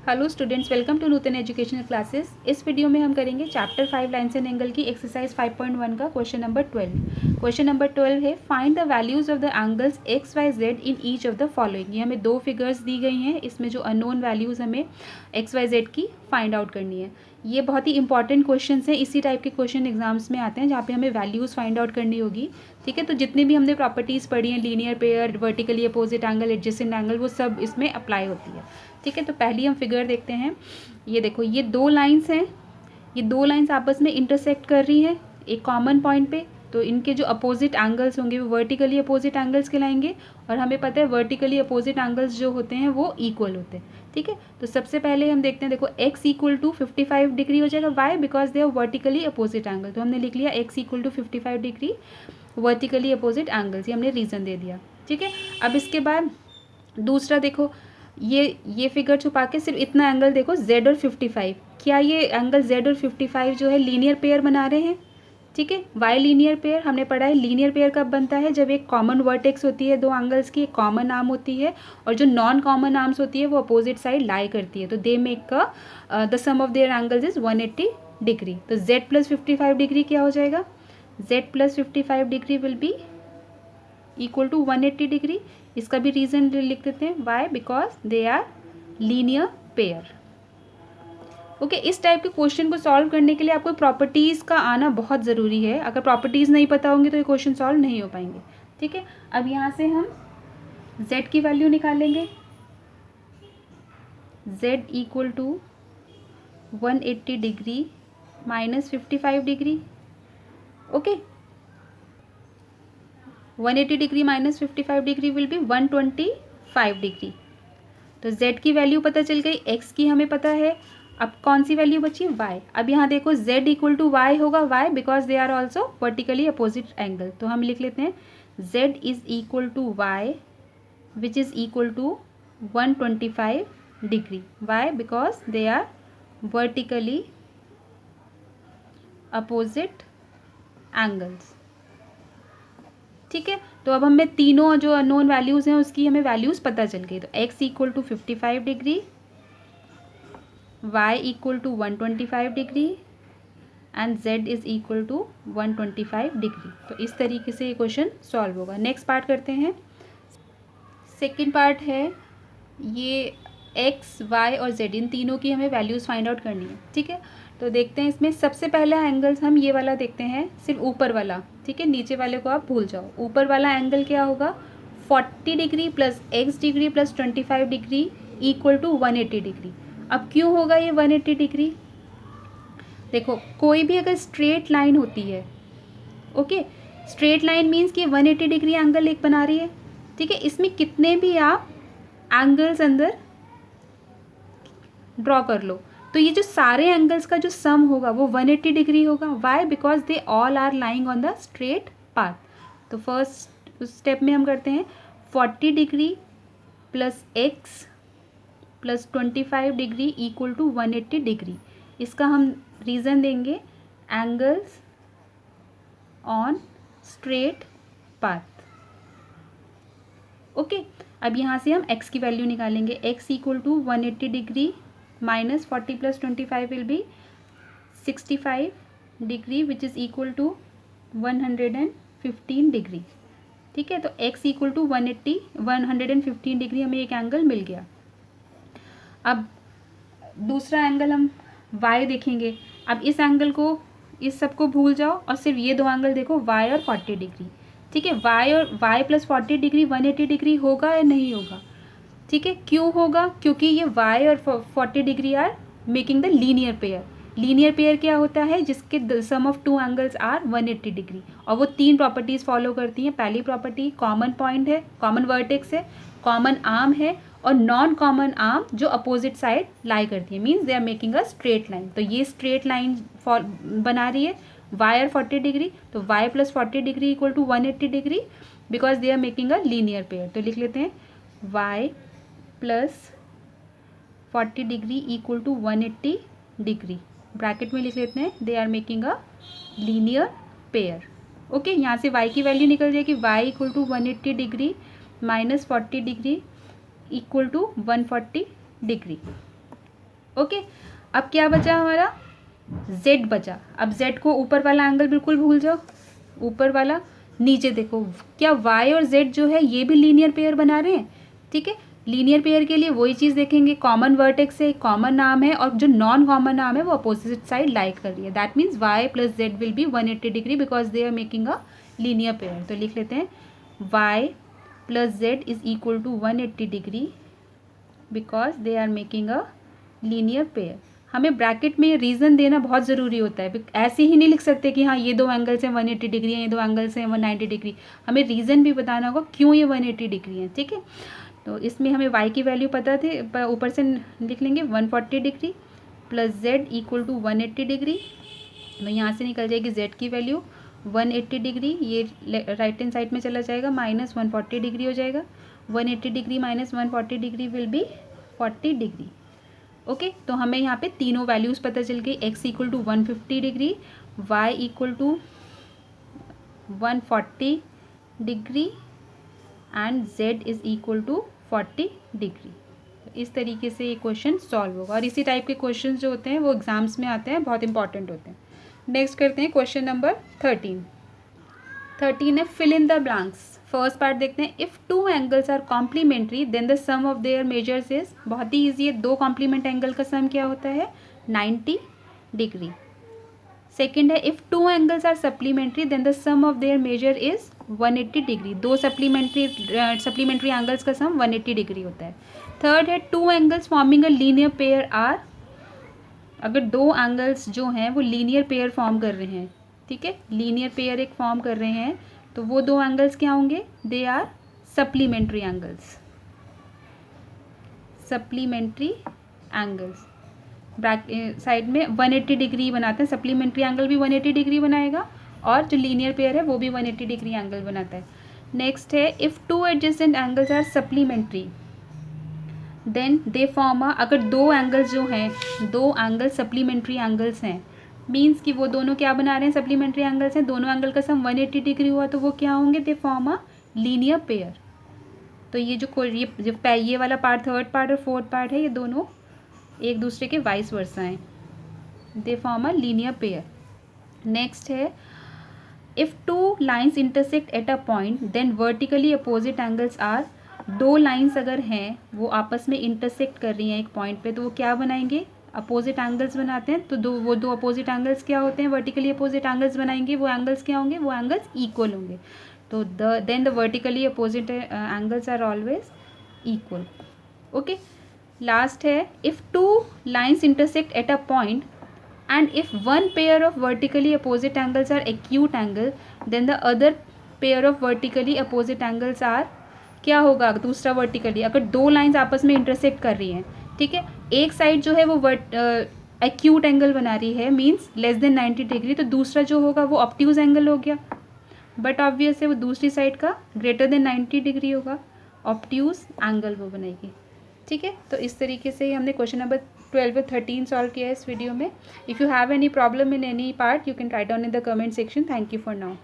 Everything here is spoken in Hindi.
Hello students, welcome to Nutan educational classes. इस वीडियो में हम करेंगे चैप्टर 5 लाइन्स एंड एंगल की एक्सरसाइज 5.1 का क्वेश्चन नंबर 12। क्वेश्चन नंबर 12 है find the values of the angles X Y Z in each of the following. ये हमें दो फिगर्स दी गई हैं, इसमें जो अननोन वैल्यूज़ हमें एक्स वाई जेड की फाइंड आउट करनी है। ये बहुत ही इंपॉर्टेंट क्वेश्चन हैं, इसी टाइप के क्वेश्चन एग्जाम्स में आते हैं जहाँ पे हमें वैल्यूज़ फाइंड आउट करनी होगी। ठीक है, तो जितनी भी हमने प्रॉपर्टीज़ पढ़ी हैं, linear pair, vertically opposite angle, adjacent angle, वो सब इसमें अप्लाई होती है। ठीक है, तो पहली हम फिगर देखते हैं। ये देखो, ये दो लाइंस हैं, ये दो लाइंस आपस में इंटरसेक्ट कर रही हैं एक कॉमन पॉइंट पे। तो इनके जो अपोजिट एंगल्स होंगे वो वर्टिकली अपोजिट एंगल्स कहलाएंगे, और हमें पता है वर्टिकली अपोजिट एंगल्स जो होते हैं वो इक्वल होते हैं। ठीक है, तो सबसे पहले हम देखते हैं, देखो x इक्वल टू 55 डिग्री हो जाएगा। Why? Because they are vertically opposite angle. तो हमने लिख लिया x equal to 55 degree vertically opposite angles, ये हमने रीज़न दे दिया। ठीक है, अब इसके बाद दूसरा देखो, ये फिगर छुपा के सिर्फ इतना एंगल देखो, z और 55। क्या ये एंगल z और 55 जो है लीनियर पेयर बना रहे हैं? ठीक है, वाई लीनियर पेयर हमने पढ़ा है। लीनियर पेयर कब बनता है? जब एक कॉमन वर्टेक्स होती है दो एंगल्स की, एक कॉमन आर्म होती है, और जो नॉन कॉमन आर्म्स होती है वो अपोजिट साइड लाई करती है। तो they make the sum of their angles is 180 degree. तो z प्लस 55 डिग्री क्या हो जाएगा? z plus 55 degree will be equal to 180 degree. इसका भी रीज़न लिख देते हैं, why? Because they are linear pair. Okay, इस टाइप के क्वेश्चन को सॉल्व करने के लिए आपको प्रॉपर्टीज़ का आना बहुत ज़रूरी है। अगर प्रॉपर्टीज़ नहीं पता होंगी तो ये क्वेश्चन सॉल्व नहीं हो पाएंगे। ठीक है, अब यहाँ से हम z की वैल्यू निकालेंगे। z equal to 180 degree minus 55 degree. Okay, 180 degree minus 55 degree will be 125 degree. तो z की वैल्यू पता चल गई, x की हमें पता है। अब कौन सी वैल्यू बची? y। अब यहाँ देखो z इक्वल टू वाई होगा। Why? Because they are also vertically opposite angle. तो हम लिख लेते हैं z is equal to y which is equal to 125 degree. Why? Because they are vertically opposite angles. ठीक है, तो अब हमें तीनों जो अननोन वैल्यूज़ हैं उसकी हमें वैल्यूज़ पता चल गई। तो x equal to 55 degree, y equal to 125 degree and z is equal to 125 degree. तो इस तरीके से ये क्वेश्चन सॉल्व होगा। नेक्स्ट पार्ट करते हैं। सेकंड पार्ट है, ये x, y और z इन तीनों की हमें वैल्यूज़ फाइंड आउट करनी है। ठीक है, तो देखते हैं इसमें सबसे पहला एंगल्स हम ये वाला देखते हैं, सिर्फ ऊपर वाला। ठीक है, नीचे वाले को आप भूल जाओ। ऊपर वाला एंगल क्या होगा? 40 degree plus x degree plus 25 degree equal to 180 degree. अब क्यों होगा ये 180 डिग्री? देखो, कोई भी अगर स्ट्रेट लाइन होती है, ओके, स्ट्रेट लाइन मीन्स कि 180 डिग्री एंगल एक बना रही है। ठीक है, इसमें कितने भी आप एंगल्स अंदर ड्रॉ कर लो, तो ये जो सारे एंगल्स का जो सम होगा वो 180 डिग्री होगा। Why? Because they all are lying on the straight path. तो फर्स्ट स्टेप में हम करते हैं 40 degree plus x plus 25 degree equal to 180 degree. इसका हम रीज़न देंगे angles on straight path. Okay, अब यहाँ से हम x की वैल्यू निकालेंगे। x equal to 180 degree minus 40 plus 25 will be 65 degree which is equal to 115 degree. ठीक है, तो x इक्वल टू 115 डिग्री हमें एक एंगल मिल गया। अब दूसरा एंगल हम y देखेंगे। अब इस एंगल को, इस सब को भूल जाओ और सिर्फ ये दो एंगल देखो, y और 40 डिग्री। ठीक है, y प्लस 40 डिग्री 180 डिग्री होगा या नहीं होगा? ठीक है, क्यों होगा? क्योंकि ये y और 40 degree are making the linear pair. Linear pair क्या होता है? जिसके sum of two angles are 180 degree, और वो तीन प्रॉपर्टीज़ फॉलो करती हैं। पहली प्रॉपर्टी, कॉमन पॉइंट है, कॉमन वर्टेक्स है, कॉमन आर्म है, और नॉन कॉमन आर्म जो अपोजिट साइड लाई करती है, means they are making a straight line. तो ये स्ट्रेट लाइन बना रही है y और 40 डिग्री। तो y plus 40 degree equal to 180 degree because they are making a linear pair. तो लिख लेते हैं y plus 40 degree equal to 180 degree, bracket में लिख लेते हैं they are making a linear pair. Okay, यहाँ से y की वैल्यू निकल जाएगी, y equal to 180 degree minus 40 degree equal to 140 degree. Okay, अब क्या बचा हमारा, z बचा। अब z को ऊपर वाला एंगल बिल्कुल भूल जाओ, ऊपर वाला, नीचे देखो क्या y और z जो है ये भी लीनियर पेयर बना रहे हैं। ठीक है, लीनियर पेयर के लिए वही चीज़ देखेंगे, कॉमन वर्टेक्स है, कॉमन नाम है, और जो नॉन कॉमन नाम है वो अपोजिट साइड लाइक कर रही है। That means y plus z will be 180 degree because they are making a linear pair. तो लिख लेते हैं y plus z is equal to 180 degree because they are making a linear pair. हमें ब्रैकेट में रीज़न देना बहुत ज़रूरी होता है, ऐसे ही नहीं लिख सकते कि हाँ ये दो एंगल्स हैं 180 डिग्री हैं, ये दो एंगल्स हैं 190 डिग्री। हमें रीज़न भी बताना होगा क्यों ये 180 डिग्री है। ठीक है, तो इसमें हमें y की वैल्यू पता थी, ऊपर से लिख लेंगे 140 degree plus z equal to 180 degree. तो यहाँ से निकल जाएगी z की वैल्यू 180 डिग्री, ये राइट हैंड साइड में चला जाएगा, माइनस 140 डिग्री हो जाएगा। 180 degree minus 140 degree will be 40 degree. Okay, तो हमें यहाँ पे तीनों वैल्यूज़ पता चल गई, x equal to 150 degree, y equal to 140 degree and z is equal to 40 degree. इस तरीके से ये क्वेश्चन सॉल्व होगा, और इसी टाइप के क्वेश्चंस जो होते हैं वो एग्जाम्स में आते हैं, बहुत इंपॉर्टेंट होते हैं। नेक्स्ट करते हैं क्वेश्चन नंबर 13 है fill in the blanks. First part देखते हैं, if two angles are complementary then the sum of their measures is, बहुत ही ईजी है, दो कॉम्प्लीमेंट एंगल का सम क्या होता है 90 डिग्री। सेकेंड है, if two angles are supplementary then the sum of their measure is 180 degree. दो सप्लीमेंट्री एंगल्स का सम 180 डिग्री होता है। थर्ड है, two angles forming a linear pair are, अगर दो एंगल्स जो हैं वो लीनियर पेयर फॉर्म कर रहे हैं, ठीक है, लीनियर पेयर एक फॉर्म कर रहे हैं, तो वो दो एंगल्स क्या होंगे, they are supplementary angles. Supplementary angles side में 180 डिग्री बनाते हैं, सप्लीमेंट्री एंगल भी 180 डिग्री बनाएगा, और जो लीनियर पेयर है वो भी 180 डिग्री एंगल बनाता है। नेक्स्ट है, if two adjacent angles are supplementary then they form a, अगर दो एंगल्स जो हैं, दो एंगल सप्लीमेंट्री एंगल्स हैं, मीन्स कि वो दोनों क्या बना रहे हैं, सप्लीमेंट्री एंगल्स हैं, दोनों एंगल का सम 180 डिग्री हुआ, तो वो क्या होंगे, they form a linear pair. तो ये ये वाला पार्ट, थर्ड पार्ट और फोर्थ पार्ट है, ये दोनों एक दूसरे के वाइस वर्सा हैं, they form a linear pair. Next है, if two lines intersect at a point then vertically opposite angles are, दो लाइंस अगर हैं वो आपस में इंटरसेक्ट कर रही हैं एक पॉइंट पे, तो वो क्या बनाएंगे, अपोजिट एंगल्स बनाते हैं। तो दो अपोजिट एंगल्स क्या होते हैं, वर्टिकली अपोजिट एंगल्स बनाएंगे, वो एंगल्स क्या होंगे, वो एंगल्स इक्वल होंगे। तो then the vertically opposite angles are always equal. Okay, last है, if two lines intersect at a point and if one pair of vertically opposite angles are acute angle then the other pair of vertically opposite angles are, क्या होगा दूसरा वर्टिकली, अगर दो लाइंस आपस में इंटरसेक्ट कर रही हैं, ठीक है, एक साइड जो है वो एक्यूट एंगल बना रही है, मींस लेस देन 90 डिग्री, तो दूसरा जो होगा वो ऑब्ट्यूज एंगल हो गया, बट ऑब्वियस है वो दूसरी साइड का ग्रेटर देन 90 डिग्री होगा, ऑब्ट्यूज एंगल वो बनेगी। ठीक है, तो इस तरीके से ही हमने क्वेश्चन नंबर 12 और 13 सॉल्व किया है इस वीडियो में। If you have any problem in any part you can write down in the comment section. Thank you for now.